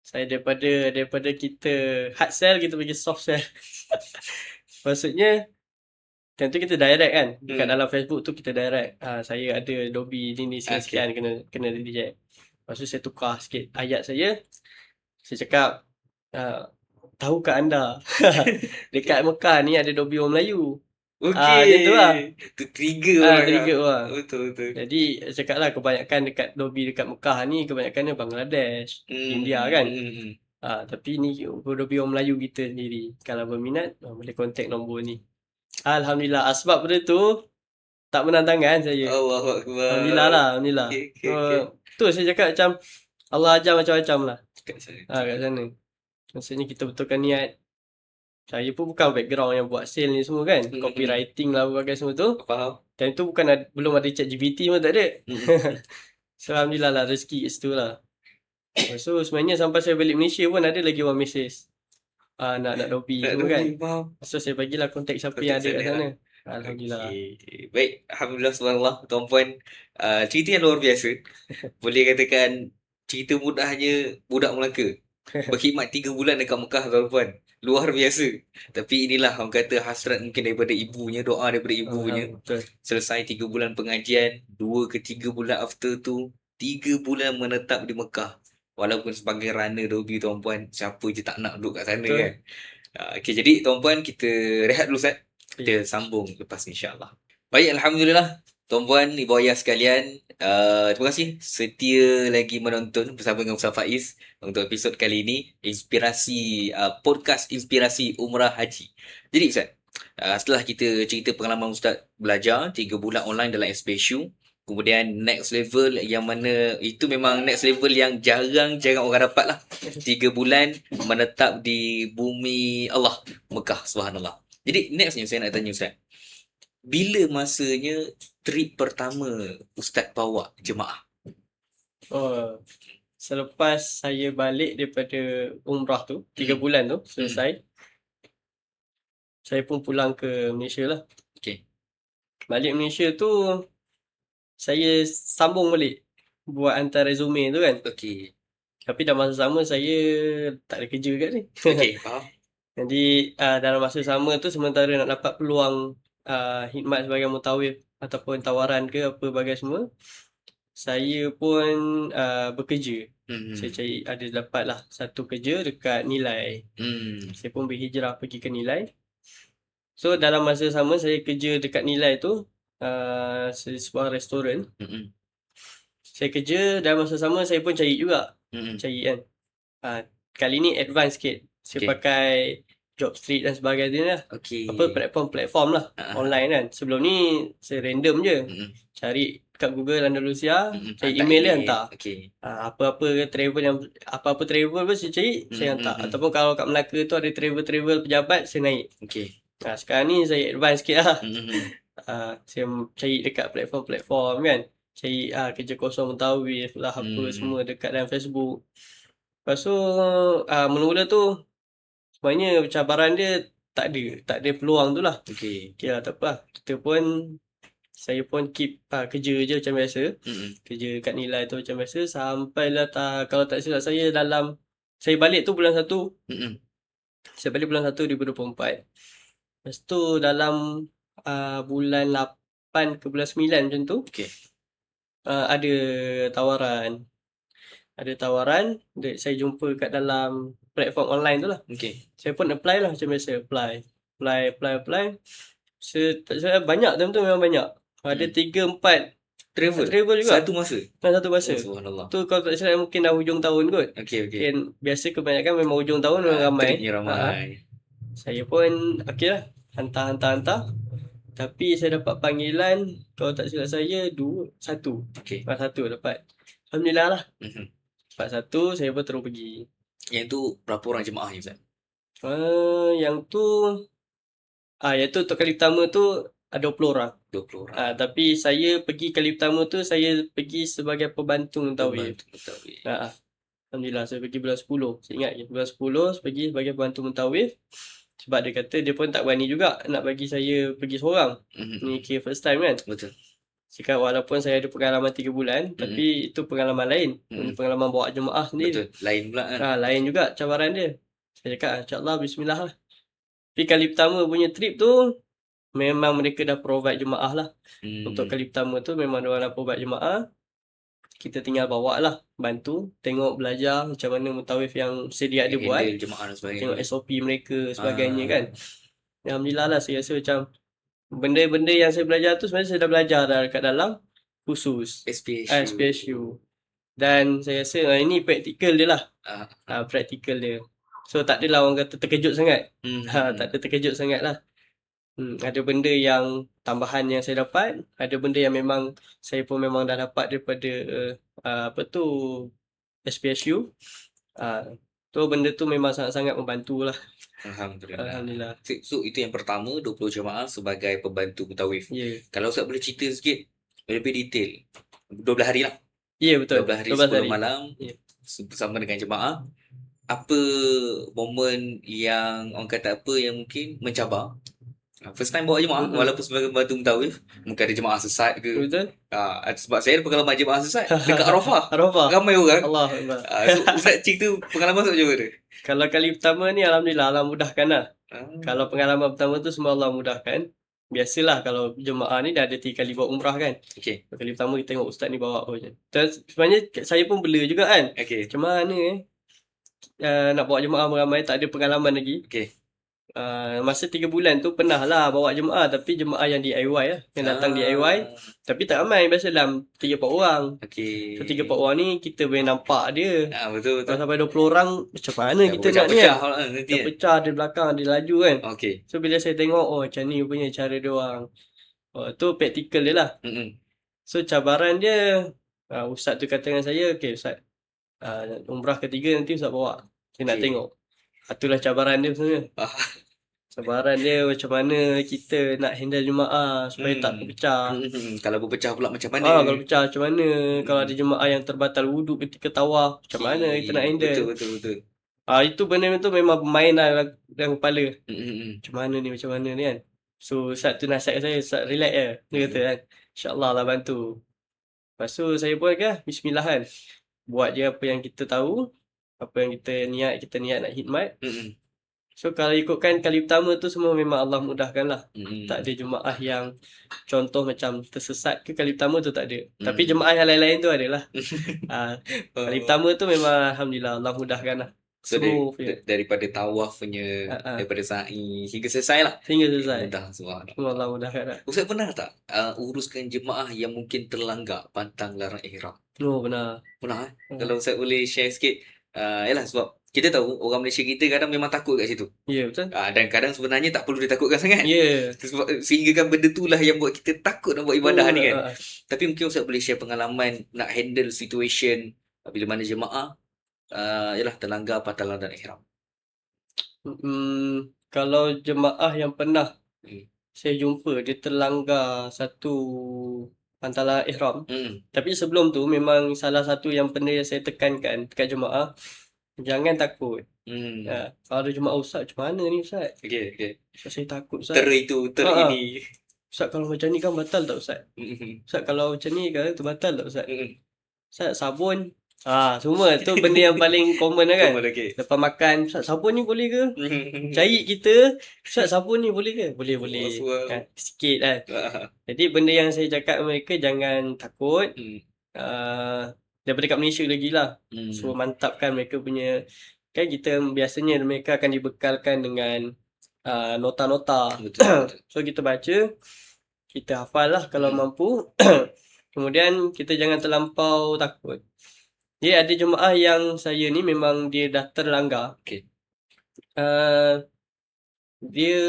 Saya daripada kita hard sell, kita bagi soft sell. Maksudnya, time tu kita direct kan. Dekat dalam Facebook tu kita direct. Saya ada Dobi ni sekian kena reject. Lepas tu saya tukar sikit ayat saya. Saya cakap, tahukah anda dekat Mekah ni ada Dobi orang Melayu. Okey. Macam tu lah. Trigger orang. Trigger orang. Betul. Jadi saya cakap lah kebanyakan Dobi dekat Mekah ni kebanyakan Bangladesh, India kan. Tapi ni Dobi orang Melayu kita sendiri. Kalau berminat boleh contact nombor ni. Alhamdulillah, sebab benda tu tak menantangkan saya. Allahuakbar. Alhamdulillah. Okay. Tu saya cakap macam Allah ajar macam-macam lah kat sana. kat sana. Maksudnya kita betulkan niat. Saya pun bukan background yang buat sale ni semua kan. Copywriting lah berbagai semua tu. Faham. Dan tu belum ada ChatGPT pun tak ada. So alhamdulillah lah rezeki kat situ lah. So sebenarnya sampai saya balik Malaysia pun ada lagi orang mesej. Nak dopi Tak semua tahu, kan. faham. So saya bagilah kontak siapa Kontak yang ada kat sana sana. lah. Alhamdulillah. Okey. Baik, alhamdulillah subhanallah tuan-puan, cerita yang luar biasa. Boleh katakan cerita mudahnya budak Melaka. Berkhidmat 3 bulan dekat Mekah tuan-puan. Luar biasa. Tapi inilah orang kata hasrat mungkin daripada ibunya, doa daripada ibunya. Betul. Selesai 3 bulan pengajian, 2 ke 3 bulan after tu, 3 bulan menetap di Mekah. Walaupun sebagai runner dobi tuan-puan, siapa je tak nak duduk kat sana Betul. kan. Okey, jadi tuan-puan kita rehat dulu Ustaz. Kita Okay. sambung lepas ni insya-Allah. Baik, alhamdulillah. Tuan-puan, ibu ayah sekalian, terima kasih setia lagi menonton bersama dengan Ustaz Faiz untuk episod kali ini, inspirasi podcast inspirasi Umrah Haji. Jadi Ustaz, setelah kita cerita pengalaman Ustaz belajar 3 bulan online dalam SPSU, kemudian next level yang mana itu memang next level yang jarang-jarang orang dapat lah. 3 bulan menetap di bumi Allah, Mekah, subhanallah. Jadi nextnya saya nak tanya Ustaz, bila masanya trip pertama Ustaz bawa jemaah? Oh, selepas saya balik daripada umrah tu, 3 bulan tu selesai, saya pun pulang ke Malaysia lah. Okey. Balik Malaysia tu, saya sambung balik buat hantar resume tu kan. Okey. Tapi dalam masa sama saya tak ada kerja kat ni. Okey, faham. Jadi dalam masa sama tu sementara nak dapat peluang khidmat sebagai mutawif ataupun tawaran ke apa bagai semua, saya pun bekerja. Saya cari ada dapatlah satu kerja dekat Nilai. Saya pun berhijrah pergi ke Nilai. So dalam masa sama saya kerja dekat Nilai tu sebuah restoran. Saya kerja dalam masa sama saya pun cari juga. Cari kan. Kali ni advance sikit. Saya Okey. pakai Jobstreet dan sebagainya lah. Okey. Apa platform lah online kan. Sebelum ni saya random je. Cari kat Google Andalusia, cari email dia hantar. Okey. Apa-apa travel yang apa-apa travel pun saya cari, saya hantar. Ataupun kalau kat Melaka tu ada travel pejabat, saya naik. Okey. Sekarang ni saya advance sikit lah. Saya cari dekat platform kan. Cari kerja kosong mutawif lah apa semua dekat dalam Facebook. Lepas tu mula-mula tu sebenarnya cabaran dia tak ada peluang tu lah. Okey. Okay lah, tak apa lah. Saya pun keep kerja je macam biasa. Kerja kat Nilai tu macam biasa. Sampailah kalau tak silap saya saya balik tu bulan 1. Saya balik bulan 1 2024. Lepas tu dalam bulan 8 ke bulan 9 macam tu. Okey. Ada tawaran. Saya jumpa kat dalam platform online tu lah. Okey. Saya pun apply lah macam biasa. Apply. Saya banyak time tu memang banyak. Ada 3-4 travel juga. Satu masa. Satu masa. Oh, subhanallah. Tu kalau tak silap mungkin dah hujung tahun kot. Okey. Mungkin biasa kebanyakan memang hujung tahun memang ramai. Tripnya ramai. Saya pun okey lah. Hantar. Tapi saya dapat panggilan, kalau tak silap saya, 1. Okey. Dapat 1 dapat. Alhamdulillah lah. Dapat 1, saya pun terus pergi. Yang tu berapa orang jemaah ni Ustaz? Yang tu untuk kali pertama tu ada 20 orang. 20 orang. Tapi saya pergi kali pertama tu, saya pergi sebagai pembantu mutawif. Alhamdulillah, saya pergi bulan 10. Saya ingat je, bulan 10 saya pergi sebagai pembantu mutawif. Sebab dia kata dia pun tak berani juga nak bagi saya pergi seorang. Ni kira first time kan. Betul. Cakap walaupun saya ada pengalaman 3 bulan, tapi itu pengalaman lain. Pengalaman bawa jemaah sendiri. Betul. Lain pula kan. Lain juga cabaran dia. Saya cakap insyaAllah bismillah lah. Tapi kali pertama punya trip tu, memang mereka dah provide jemaah lah. Untuk kali pertama tu memang diorang dah provide jemaah. Kita tinggal bawa lah, bantu, tengok belajar macam mana mutawif yang sedia ada buat. Jemaah dan sebagainya. Tengok SOP mereka sebagainya kan. Alhamdulillah lah, saya rasa macam benda-benda yang saya belajar tu sebenarnya saya dah belajar dah kat dalam khusus SPSU. Dan saya rasa ini praktikal dia lah. Praktikal dia. So tak adalah orang kata terkejut sangat. Tak ada terkejut sangat lah. Ada benda yang tambahan yang saya dapat, ada benda yang memang saya pun memang dah dapat daripada SPSU. Tu benda tu memang sangat-sangat membantu lah. Alhamdulillah. So itu yang pertama, 20 jemaah sebagai pembantu mutawif. Yeah. Kalau Ustaz boleh cerita sikit lebih detail, 12 hari lah. Ya, betul. 12 hari 12 10 hari. malam Ya. bersama dengan jemaah. Apa momen yang orang kata apa yang mungkin mencabar? First time bawa jemaah walaupun sebagai batu mutawif, mungkin ada jemaah sesat ke. Betul. Sebab saya ada pengalaman jemaah sesat dekat Arafah. Arafah. Ramai orang. Allahu Akbar. So Ustaz cerita pengalaman tu macam mana? Kalau kali pertama ni alhamdulillah Allah mudahkan lah. Ah, Kalau pengalaman pertama tu semua Allah mudahkan. Biasalah kalau jemaah ni dah ada 3 kali buat umrah kan. okey. Kali pertama kita tengok ustaz ni bawa apa je. Dan sebenarnya saya pun bela juga kan. Okey. Macam mana nak bawa jemaah ramai tak ada pengalaman lagi. Okey. Masa 3 bulan tu pernah lah bawa jemaah tapi jemaah yang DIY lah. Yang datang DIY. Tapi tak ramai, biasa dalam 3-4 orang. Okey. So 3-4 orang ni kita boleh nampak dia. Betul Kalau sampai 20 orang macam mana kita nak ni pecah kan. nanti. Kita pecah di belakang, dia laju kan. Okey. So bila saya tengok, oh macam ni punya cara dia orang. Tu praktikal dia lah. So cabaran dia, ustaz tu kata dengan saya, okay ustaz, umrah ketiga nanti ustaz bawa. Saya nak tengok. Itulah cabaran dia sebenarnya. Cabaran dia macam mana kita nak handle jemaah supaya tak terpecah. Kalau berpecah pula macam mana? Kalau pecah macam mana? Kalau ada jemaah yang terbatal wuduk ketika tawaf, macam mana kita nak handle? Betul. Itu benda tu memang main lah dalam kepala. Mm-mm. Macam mana ni kan. So Ustaz tu nasihat saya, Ustaz relax je. Dia kata kan, InsyaAllah lah bantu. Lepas tu saya pun bismillah kan. Buat je apa yang kita tahu. Apa yang kita niat nak khidmat. So kalau ikutkan kali pertama tu semua memang Allah mudahkan lah. Tak ada jemaah yang contoh macam tersesat ke kali pertama tu tak ada. Tapi jemaah yang lain-lain tu adalah. Kali pertama tu memang Alhamdulillah Allah mudahkan lah. So Smooth daripada tawaf punya, daripada sa'i hingga selesai lah. Hingga selesai. Mudah semua. Allah mudahkan lah. Ustaz pernah tak uruskan jemaah yang mungkin terlanggar pantang larang ihram? Oh benar. Pernah Kalau Ustaz boleh share sikit. Yalah sebab kita tahu orang Malaysia kita kadang memang takut kat situ. Ya, betul. Dan kadang sebenarnya tak perlu ditakutkan sangat. Ya. Sehingga kan benda itulah yang buat kita takut nak buat ibadah ni kan. Tapi mungkin Ustaz boleh share pengalaman nak handle situation bila mana jemaah yalah terlanggar pantang larang ihram. Kalau jemaah yang pernah saya jumpa dia terlanggar satu pantang ihram. Tapi sebelum tu memang salah satu yang pernah saya tekankan dekat jemaah, jangan takut. Kalau ada jemaah ustaz, macam mana ni ustaz? Okey. Saya takut ustaz. Ini. Ustaz kalau macam ni kan batal tak ustaz? Ustaz kalau macam ni kan batal tak ustaz? Ustaz sabun. Semua tu benda yang paling common lah kan. Lepas makan, ustaz sabun ni boleh ke? Cari kita, ustaz sabun ni boleh ke? Boleh. Sikit kan. Jadi benda yang saya cakap mereka jangan takut. Daripada kat Malaysia lagi lah. So mantapkan mereka punya. Kan kita biasanya mereka akan dibekalkan dengan nota-nota. Betul. So kita baca, kita hafal lah kalau mampu. Kemudian kita jangan terlampau takut. Dia ada jemaah yang saya ni memang dia dah terlanggar. Okey. Dia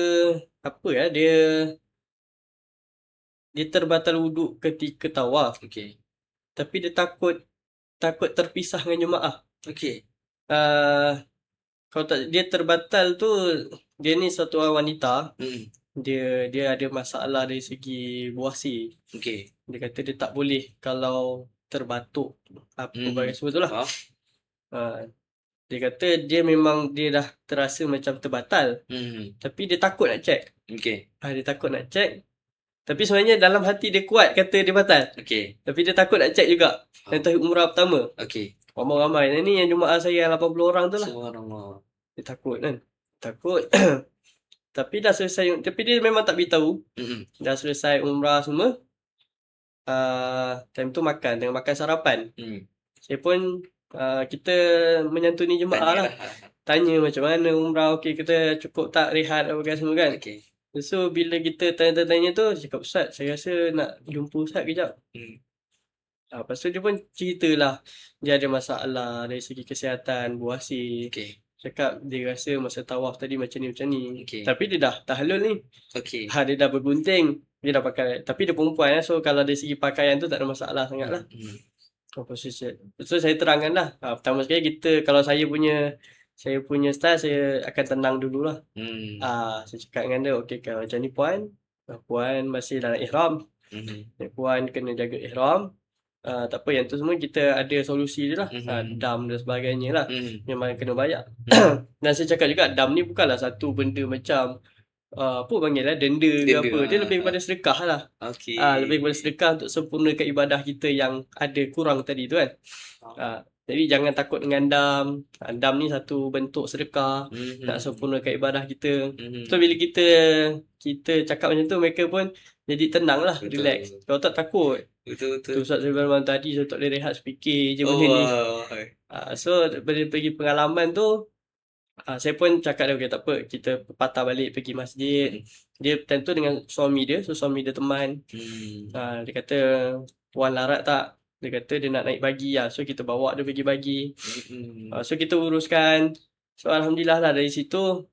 dia terbatal wuduk ketika tawaf. Okey. Tapi dia takut terpisah dengan jemaah. Okey. Kalau tak dia terbatal tu, dia ni satu orang wanita. Dia ada masalah dari segi buasi. Okey. Dia kata dia tak boleh kalau terbatuk apa bagai semua tu lah. Dia kata dia memang dia dah terasa macam terbatal. Tapi dia takut nak check. Okey. Dia takut nak check. Tapi sebenarnya dalam hati dia kuat kata dia batal. Okey. Tapi dia takut nak check juga. Yang tahun umrah pertama. Okey. Ramai-ramai. Ini yang jemaah saya 80 orang tu lah. Subhanallah. Dia takut kan. Takut. Tapi dah selesai. Tapi dia memang tak beritahu. Dah selesai umrah semua. Time tu tengah makan sarapan. Saya pun kita menyantuni jemaah lah. Tanya macam mana umrah, okey kita cukup tak rehat apa semua kan. So bila kita tanya-tanya tu, cakap ustaz saya rasa nak jumpa ustaz kejap. Lepas tu dia pun ceritalah dia ada masalah dari segi kesihatan, buasi. Cakap dia rasa masa tawaf tadi macam ni. Tapi dia dah tahlul ni. Dia dah bergunting. Dia dah pakai. Tapi dia perempuan so kalau dari segi pakaian tu tak ada masalah sangat lah. So saya terangkan lah. Pertama sekali kalau saya punya style saya akan tenang dululah. Saya cakap dengan dia, okey kalau macam ni puan masih dalam ihram. Puan kena jaga ihram. Tak apa, yang tu semua kita ada solusi je lah. Dam dan sebagainya lah. Memang kena bayar. Dan saya cakap juga, dam ni bukanlah satu benda macam apa panggil lah, denda ke Denda, apa. Dia lebih kepada sedekah lah. Okey. Lebih kepada sedekah untuk sempurnakan ibadah kita yang ada kurang tadi tu kan. Jadi jangan takut dengan dam. Dam ni satu bentuk sedekah nak sempurnakan ibadah kita. So bila kita cakap macam tu, mereka pun jadi tenang lah, Betul. relax. Kalau tak takut. Betul. Tu Ustaz Zaifal malam tadi saya tak boleh rehat fikir je benda ni. So daripada pergi pengalaman tu, saya pun cakap dia, okay, tak apa, kita patah balik pergi masjid. Dia tentu dengan suami dia, so suami dia teman. Dia kata, Puan larat tak? Dia kata dia nak naik bagi lah. So kita bawa dia pergi bagi. So kita uruskan. So Alhamdulillah lah dari situ.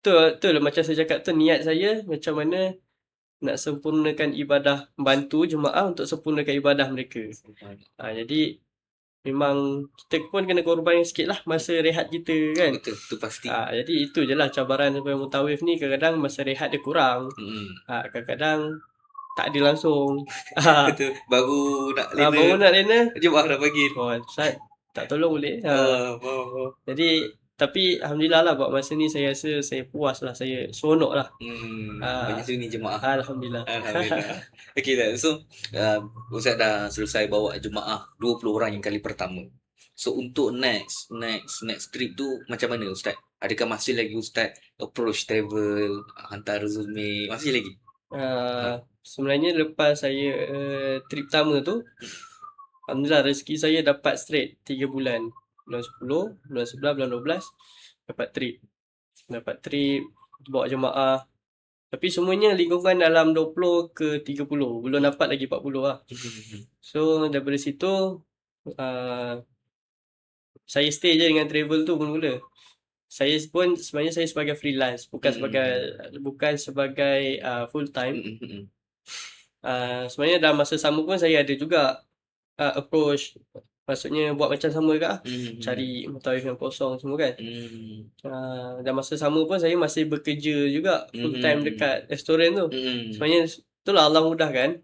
Betul lah macam saya cakap tu, niat saya macam mana nak sempurnakan ibadah, bantu jemaah untuk sempurnakan ibadah mereka. Jadi memang kita pun kena korban sikit lah masa rehat kita kan. Betul, tu pasti. Jadi itu je lah cabaran sebagai mutawif ni. Kadang-kadang masa rehat dia kurang. Kadang-kadang tak ada langsung. Betul. Baru nak lena. Baru nak lena. Jemaah dah panggil. Ustaz tak tolong boleh. Faham. Jadi tapi Alhamdulillah lah buat masa ni saya rasa saya puas lah. Saya seronok lah. Banyak suni jemaah. Alhamdulillah. Okay lah. So Ustaz dah selesai bawa jemaah 20 orang yang kali pertama. So untuk next trip tu macam mana Ustaz? Adakah masih lagi Ustaz approach travel, hantar resume, masih lagi? Sebenarnya lepas saya trip pertama tu, Alhamdulillah rezeki saya dapat straight 3 bulan. Bulan 10, bulan 11, bulan 12 dapat trip bawa jemaah. Tapi semuanya lingkungan dalam 20 ke 30. Belum dapat lagi 40 lah. So daripada situ saya stay je dengan travel tu mula-mula. Saya pun sebenarnya saya sebagai freelance, bukan sebagai full time. Sebenarnya dalam masa sama pun saya ada juga approach, maksudnya buat macam sama ke cari mutawif yang kosong semua kan. Dan masa sama pun saya masih bekerja juga full time dekat restoran tu. Sebenarnya itulah Allah mudahkan.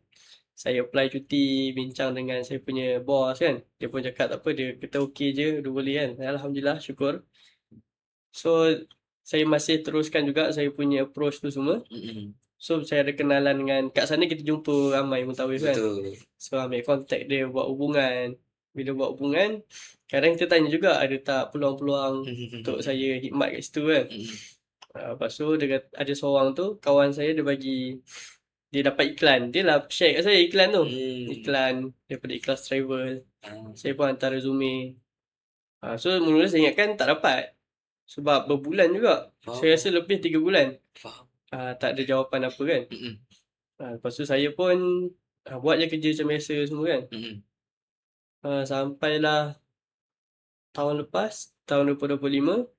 Saya apply cuti, bincang dengan saya punya bos kan. Dia pun cakap tak apa, dia kata okey je, dia boleh kan. Alhamdulillah, syukur. So saya masih teruskan juga saya punya approach tu semua. So saya ada kenalan dengan, kat sana kita jumpa ramai mutawif kan. So ambil kontak dia, buat hubungan. Bila buat hubungan, kadang kita tanya juga ada tak peluang-peluang untuk saya khidmat kat situ kan. Lepas tu ada seorang tu, kawan saya dia dapat iklan. Dia lah share kat saya iklan tu. Iklan daripada Ikhlas Travel. Saya pun hantar resume. So mula-mula saya ingatkan tak dapat. Sebab berbulan juga. Saya rasa lebih 3 bulan. Tak ada jawapan apa kan. Lepas tu saya pun buat je kerja macam biasa semua kan. Sampailah tahun lepas, tahun 2025,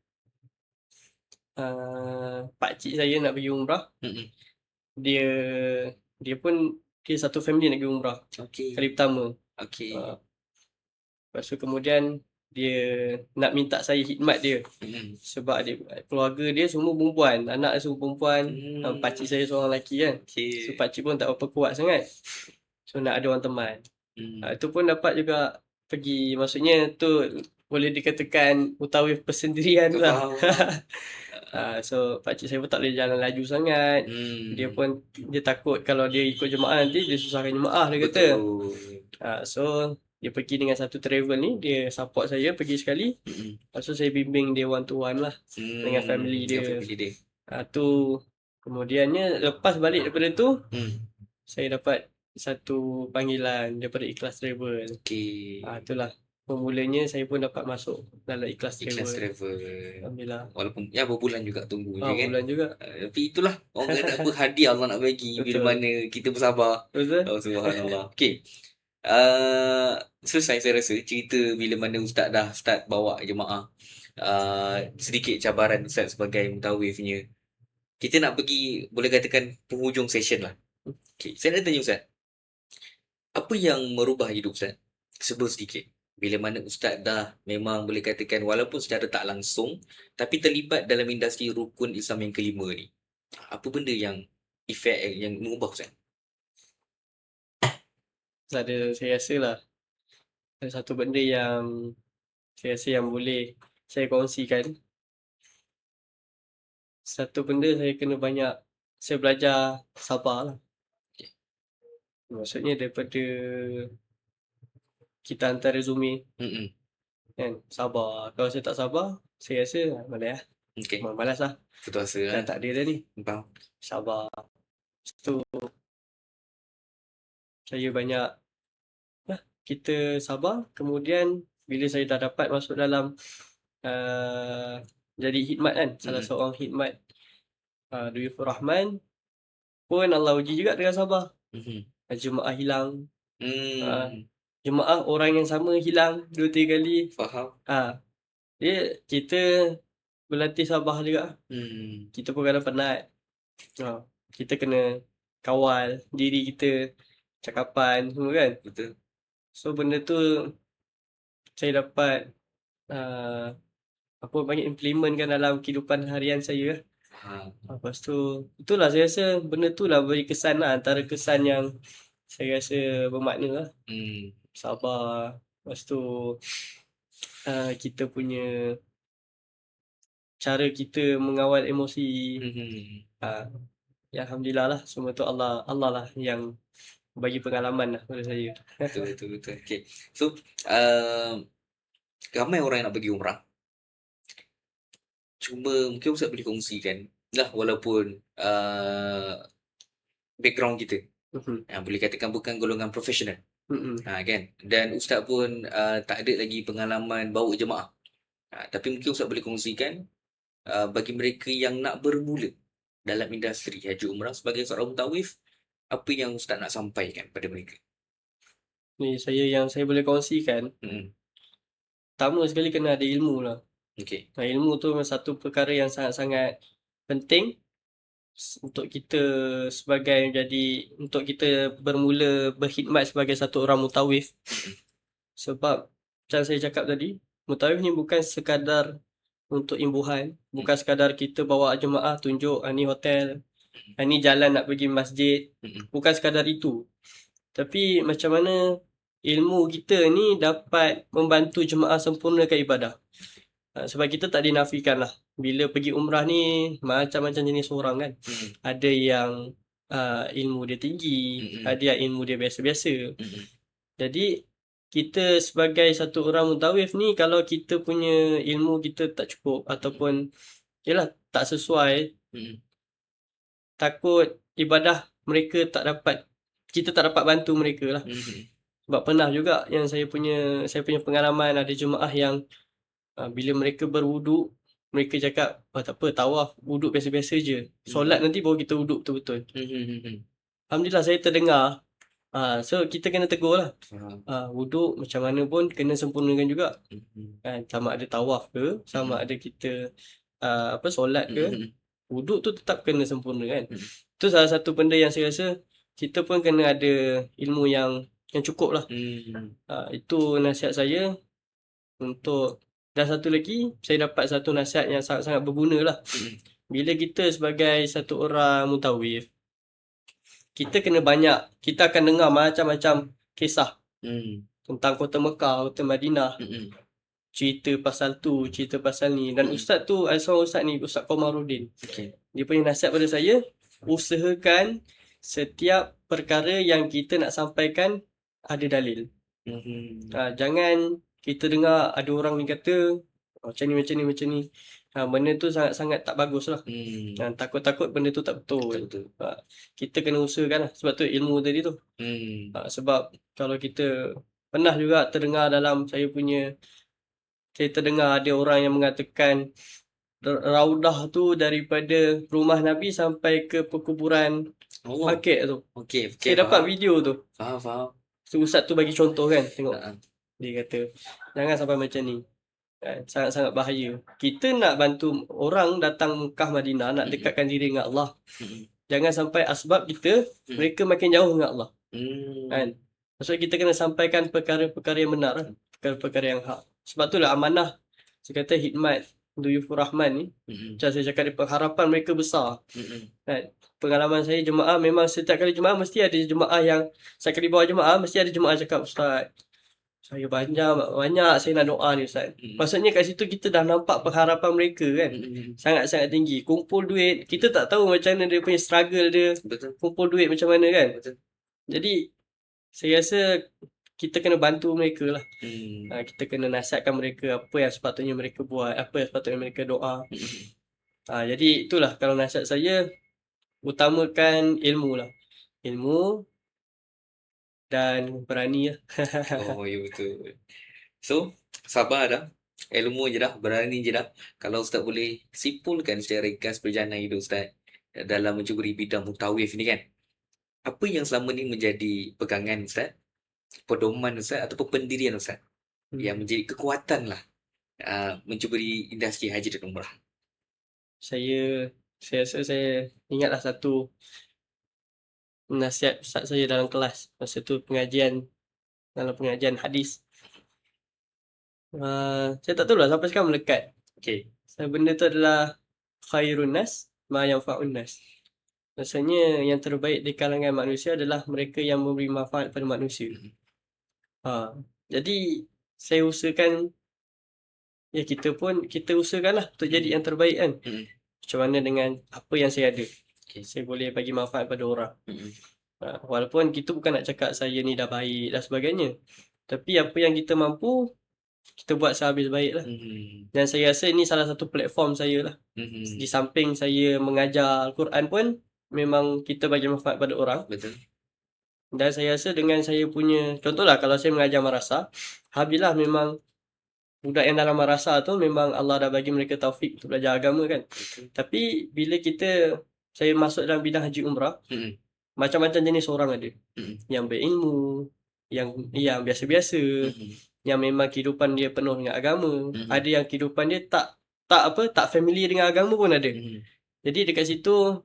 pakcik saya nak pergi umrah. Dia pun satu family nak pergi umrah. Kali pertama. Lepas tu kemudian dia nak minta saya khidmat dia. Sebab keluarga dia semua perempuan, anak dia semua perempuan. Pakcik saya seorang lelaki kan. So pakcik pun tak berapa kuat sangat. So nak ada orang teman. Itu pun dapat juga pergi. Maksudnya tu boleh dikatakan mutawif persendirian lah. So pakcik saya pun tak boleh jalan laju sangat. Dia takut kalau dia ikut jemaah nanti dia susahkan jemaah, dia kata. So dia pergi dengan satu travel ni, dia support saya pergi sekali. Lepas tu saya bimbing dia one to one lah dengan family dia. Tu kemudiannya lepas balik daripada tu, saya dapat satu panggilan daripada Ikhlas Travel. Itulah bermulanya saya pun dapat masuk dalam Ikhlas Travel. Alhamdulillah. Walaupun berbulan juga tunggu je kan. Bulan juga. Tapi itulah orang kata apa, hadiah Allah nak bagi bila mana kita bersabar. Betul. Subhanallah. Okay. Selesai saya rasa cerita bila mana Ustaz dah start bawa jemaah. Sedikit cabaran Ustaz sebagai mutawifnya. Kita nak pergi, boleh katakan penghujung session lah. Okay. Saya nak tanya Ustaz, apa yang merubah hidup Ustaz? Sebut sedikit. Bila mana Ustaz dah memang boleh katakan walaupun secara tak langsung tapi terlibat dalam industri rukun Islam yang kelima ni. Apa benda yang efek yang mengubah Ustaz? Saya rasa lah ada satu benda yang saya rasa yang boleh saya kongsikan. Satu benda saya belajar sabar lah. Maksudnya daripada kita hantar resume Mm-mm. kan, sabar. Kalau saya tak sabar, saya rasa malas lah. Okay. Malas lah. Putus asa Dah kan? tak ada dah ni. Faham. Sabar. Lepas tu saya banyak kita sabar. Kemudian bila saya dah dapat masuk dalam jadi khidmat kan, salah seorang khidmat Duyufur Rahman pun Allah uji juga dengan sabar. Jemaah hilang. Jemaah orang yang sama hilang 2-3 kali. Faham. Kita berlatih sabar juga. Kita pun kadang penat. Kita kena kawal diri kita, cakapan semua kan. Betul. So benda tu saya dapat implementkan dalam kehidupan harian saya. Lepas tu itulah saya rasa benda tu lah beri kesan lah, antara kesan yang saya rasa bermakna lah. Sabar. Lepas tu kita punya cara kita mengawal emosi. Ya, Alhamdulillah lah, semua tu Allah lah yang bagi pengalaman lah pada saya. Betul. Okay. So, ramai orang yang nak pergi umrah. Cuma mungkin Ustaz boleh kongsikan lah, walaupun background kita boleh katakan bukan golongan profesional. Kan? Dan Ustaz pun tak ada lagi pengalaman bawa jemaah. Tapi mungkin Ustaz boleh kongsikan bagi mereka yang nak bermula dalam industri haji umrah sebagai seorang mutawif, apa yang Ustaz nak sampaikan pada mereka? Ni yang saya boleh kongsikan. Pertama sekali kena ada ilmu lah. Okay. Ilmu tu satu perkara yang sangat-sangat penting untuk kita untuk kita bermula berkhidmat sebagai satu orang mutawif. Sebab macam saya cakap tadi, mutawif ni bukan sekadar untuk imbuhan, bukan sekadar kita bawa jemaah tunjuk ni hotel, ni jalan nak pergi masjid, bukan sekadar itu. Tapi macam mana ilmu kita ni dapat membantu jemaah sempurnakan ibadah. Sebab kita tak dinafikan lah, bila pergi umrah ni macam-macam jenis orang kan. Ada yang ilmu dia tinggi, ada yang ilmu dia biasa-biasa. Jadi kita sebagai satu orang mutawif ni, kalau kita punya ilmu kita tak cukup ataupun tak sesuai, takut ibadah mereka kita tak dapat bantu mereka lah. Sebab pernah juga yang saya punya pengalaman, ada jemaah yang bila mereka berwuduk, mereka cakap tak apa, tawaf wuduk biasa-biasa je, solat nanti baru kita wuduk betul-betul. Alhamdulillah saya terdengar. So kita kena tegur lah. Wuduk macam mana pun kena sempurnakan juga. Sama ada tawaf ke, sama ada kita solat ke, wuduk tu tetap kena sempurna kan. Itu salah satu benda yang saya rasa kita pun kena ada ilmu yang cukup lah. Itu nasihat saya. Dan satu lagi, saya dapat satu nasihat yang sangat-sangat berguna lah. Bila kita sebagai satu orang mutawif, kita akan dengar macam-macam kisah tentang kota Mekah, kota Madinah, cerita pasal tu, cerita pasal ni. Dan Ustaz tu, Ustaz Komarudin, dia punya nasihat pada saya, usahakan setiap perkara yang kita nak sampaikan ada dalil. Jangan kita dengar ada orang ni kata macam ni. Benda tu sangat-sangat tak bagus lah. Takut-takut benda tu tak betul. Kita kena usahakan lah. Sebab tu ilmu tadi tu. Sebab kalau kita pernah juga terdengar saya terdengar ada orang yang mengatakan Raudah tu daripada rumah Nabi sampai ke perkuburan Baqi' tu. Saya dapat video tu. Faham. So, Ustaz tu bagi contoh kan, tengok. Dia kata jangan sampai macam ni. Sangat-sangat bahaya. Kita nak bantu orang datang Mekah Madinah, nak dekatkan diri dengan Allah. Jangan sampai asbab mereka makin jauh dengan Allah. Kan? Maksudnya kita kena sampaikan perkara-perkara yang benar, perkara-perkara yang hak. Sebab itulah amanah. Saya kata khidmat Duyufur Rahman ni, macam saya cakap, harapan mereka besar. Kan? Pengalaman saya jemaah, memang setiap kali jemaah mesti ada jemaah yang saya kali bawa jemaah, mesti ada jemaah cakap, "Ustaz, saya banyak saya nak doa ni Ustaz." Maksudnya kat situ kita dah nampak pengharapan mereka kan. Sangat-sangat tinggi. Kumpul duit, kita tak tahu macam mana dia punya struggle dia. Betul. Kumpul duit macam mana kan. Betul. Jadi saya rasa kita kena bantu mereka lah. Kita kena nasihatkan mereka apa yang sepatutnya mereka buat, apa yang sepatutnya mereka doa. Jadi itulah kalau nasihat saya, utamakan ilmu lah. Ilmu dan berani lah. Oh, ya betul. So, sabar dah. Ilmu je dah, berani je dah. Kalau Ustaz boleh simpulkan secara ringkas perjalanan hidup Ustaz dalam mencuburi bidang mutawif ni kan. Apa yang selama ni menjadi pegangan Ustaz, pedoman Ustaz ataupun pendirian Ustaz yang menjadi kekuatan lah mencuburi industri haji dan umrah? Saya rasa saya ingatlah satu nasihat ustaz saya dalam kelas. Masa tu dalam pengajian hadis. Saya tak tahu lah sampai sekarang melekat. Okay. Benda tu adalah khairun nas ma yanfa'un nas. Maksudnya yang terbaik di kalangan manusia adalah mereka yang memberi manfaat pada manusia. Jadi saya usahakan, ya kita usahakanlah untuk jadi yang terbaik kan. Macam mana dengan apa yang saya ada. Saya boleh bagi manfaat pada orang. Walaupun kita bukan nak cakap saya ni dah baik dan sebagainya. Tapi apa yang kita mampu, kita buat sehabis baik lah. Dan saya rasa ini salah satu platform saya lah. Di samping saya mengajar Al-Quran pun, memang kita bagi manfaat pada orang. Betul. Dan saya rasa dengan saya punya, contohlah kalau saya mengajar madrasah, Alhamdulillah memang budak yang dalam madrasah tu memang Allah dah bagi mereka taufik untuk belajar agama kan. Tapi bila saya masuk dalam bidang haji umrah, macam-macam jenis orang ada. Yang berilmu, yang biasa-biasa, yang memang kehidupan dia penuh dengan agama. Ada yang kehidupan dia tak familiar dengan agama pun ada. Jadi dekat situ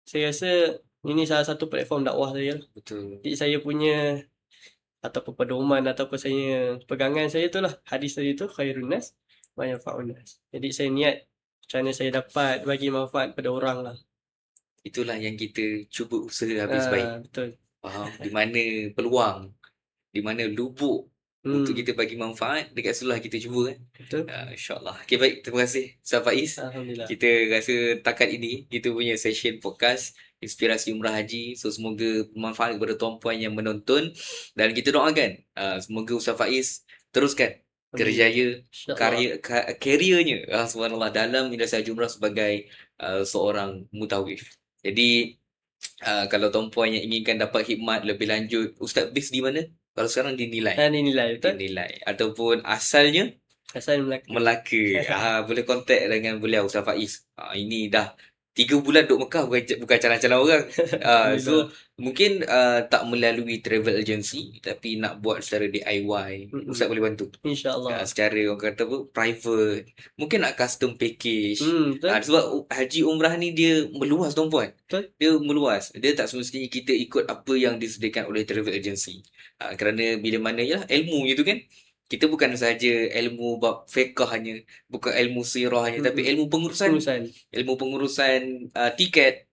saya rasa ini salah satu platform dakwah saya. Betul. Jadi saya punya ataupun pedoman ataupun saya pegangan saya tu lah, hadis tadi tu, khairun nas ma yanfa'un nas. Jadi saya niat macam mana saya dapat bagi manfaat pada orang lah. Itulah yang kita cuba usaha habis baik. Betul. Faham di mana peluang, di mana lubuk untuk kita bagi manfaat, dekat situlah kita cuba kan. Betul. InsyaAllah. Okay, baik. Terima kasih Ustaz Faiz. Alhamdulillah. Kita rasa takat ini kita punya session podcast Inspirasi Umrah Haji. So semoga bermanfaat kepada tuan-puan yang menonton, dan kita doakan semoga Ustaz Faiz teruskan kerjaya karirnya subhanallah dalam industri haji umrah sebagai seorang mutawif. Jadi kalau tuan-puan yang inginkan dapat khidmat lebih lanjut, Ustaz base di mana? Kalau sekarang dinilai. Betul. Dinilai. Ataupun asalnya Asal Melaka. Boleh kontak dengan beliau Ustaz Faiz. Ini dah 3 bulan duduk Mekah, bukan calon-calon orang. So mungkin tak melalui travel agency, tapi nak buat secara DIY. Ustaz boleh bantu. InsyaAllah. Secara orang kata private. Mungkin nak custom package. Sebab haji umrah ni dia meluas tuan-puan. Dia meluas. Dia tak semestinya kita ikut apa yang disediakan oleh travel agency. Kerana bila mana ya ilmu itu kan, kita bukan sahaja ilmu bab fiqh hanya, bukan ilmu sirah hanya, tapi ilmu pengurusan tiket,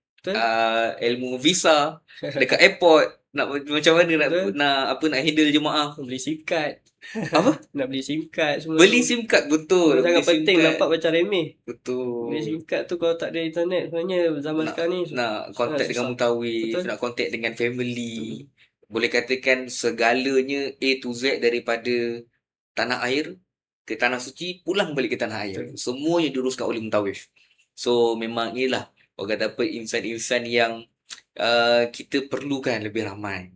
ilmu visa dekat airport, macam mana nak handle jemaah, beli SIM card. Apa? Nak beli SIM card semua. Beli SIM card, betul. Sangat penting, nampak macam remeh. Betul. Beli SIM card tu kalau tak ada internet, sebenarnya zaman sekarang ni nak kontak dengan mutawif, nak kontak dengan family. Boleh katakan segalanya A to Z, daripada tanah air ke tanah suci, pulang balik ke tanah air. Semuanya diuruskan oleh mutawif. So memang inilah orang kata apa, insan-insan yang kita perlukan lebih ramai.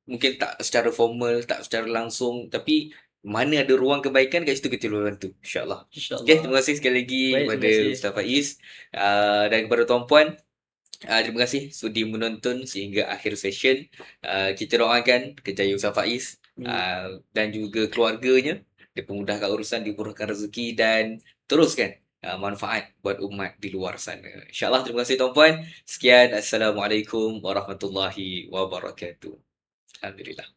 Mungkin tak secara formal, tak secara langsung, tapi mana ada ruang kebaikan, kat situ kita boleh bantu. InsyaAllah. Okay, terima kasih sekali lagi kepada Ustaz Faiz dan kepada tuan-puan. Terima kasih sudi menonton sehingga akhir session. Kita doakan kejayaan Ustaz Faiz dan juga keluarganya, dipermudahkan urusan, dimurahkan rezeki, dan teruskan manfaat buat umat di luar sana. InsyaAllah. Terima kasih tuan-puan. Sekian. Assalamualaikum warahmatullahi wabarakatuh. Alhamdulillah.